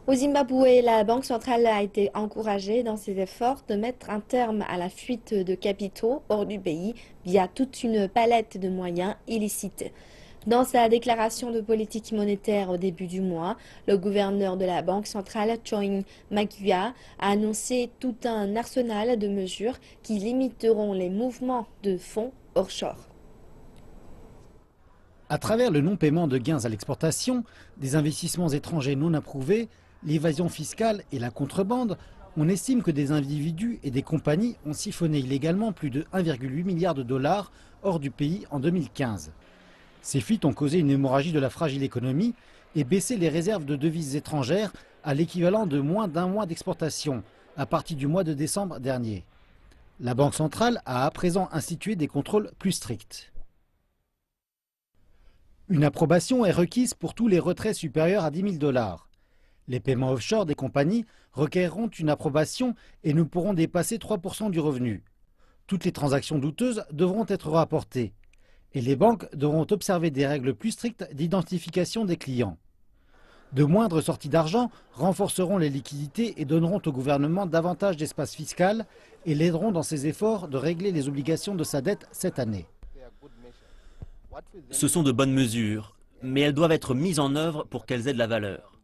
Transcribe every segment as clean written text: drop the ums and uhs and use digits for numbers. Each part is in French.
Au Zimbabwe, la Banque centrale a été encouragée dans ses efforts de mettre un terme à la fuite de capitaux hors du pays via toute une palette de moyens illicites. Dans sa déclaration de politique monétaire au début du mois, le gouverneur de la Banque centrale, Choing Maguia, a annoncé tout un arsenal de mesures qui limiteront les mouvements de fonds offshore. À travers le non-paiement de gains à l'exportation, des investissements étrangers non approuvés, l'évasion fiscale et la contrebande, on estime que des individus et des compagnies ont siphonné illégalement plus de 1,8 milliard de dollars hors du pays en 2015. Ces fuites ont causé une hémorragie de la fragile économie et baissé les réserves de devises étrangères à l'équivalent de moins d'un mois d'exportation à partir du mois de décembre dernier. La Banque centrale a à présent institué des contrôles plus stricts. Une approbation est requise pour tous les retraits supérieurs à 10 000 dollars. Les paiements offshore des compagnies requerront une approbation et ne pourront dépasser 3% du revenu. Toutes les transactions douteuses devront être rapportées. Et les banques devront observer des règles plus strictes d'identification des clients. De moindres sorties d'argent renforceront les liquidités et donneront au gouvernement davantage d'espace fiscal et l'aideront dans ses efforts de régler les obligations de sa dette cette année. Ce sont de bonnes mesures, mais elles doivent être mises en œuvre pour qu'elles aient de la valeur.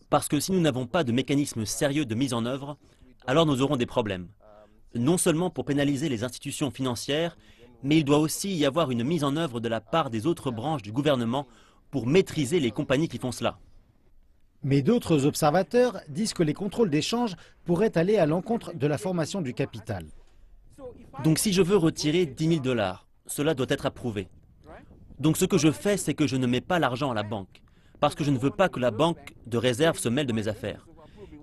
Parce que si nous n'avons pas de mécanisme sérieux de mise en œuvre, alors nous aurons des problèmes. Non seulement pour pénaliser les institutions financières, mais il doit aussi y avoir une mise en œuvre de la part des autres branches du gouvernement pour maîtriser les compagnies qui font cela. Mais d'autres observateurs disent que les contrôles d'échange pourraient aller à l'encontre de la formation du capital. Donc si je veux retirer 10 000 dollars, cela doit être approuvé. Donc ce que je fais, c'est que je ne mets pas l'argent à la banque, parce que je ne veux pas que la banque de réserve se mêle de mes affaires.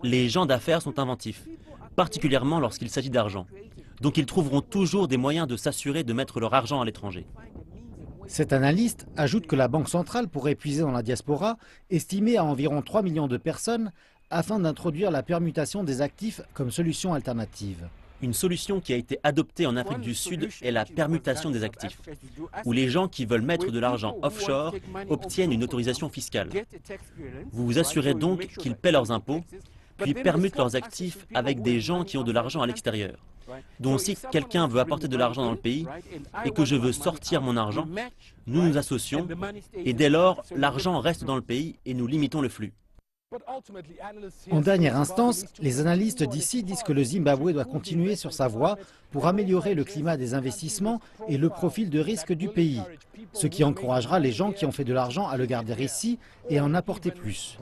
Les gens d'affaires sont inventifs, particulièrement lorsqu'il s'agit d'argent. Donc ils trouveront toujours des moyens de s'assurer de mettre leur argent à l'étranger. Cet analyste ajoute que la Banque centrale pourrait puiser dans la diaspora, estimée à environ 3 millions de personnes, afin d'introduire la permutation des actifs comme solution alternative. Une solution qui a été adoptée en Afrique du Sud est la permutation des actifs, où les gens qui veulent mettre de l'argent offshore obtiennent une autorisation fiscale. Vous vous assurez donc qu'ils paient leurs impôts, puis permutent leurs actifs avec des gens qui ont de l'argent à l'extérieur. Donc si quelqu'un veut apporter de l'argent dans le pays et que je veux sortir mon argent, nous nous associons et dès lors, l'argent reste dans le pays et nous limitons le flux. En dernière instance, les analystes d'ici disent que le Zimbabwe doit continuer sur sa voie pour améliorer le climat des investissements et le profil de risque du pays, ce qui encouragera les gens qui ont fait de l'argent à le garder ici et à en apporter plus.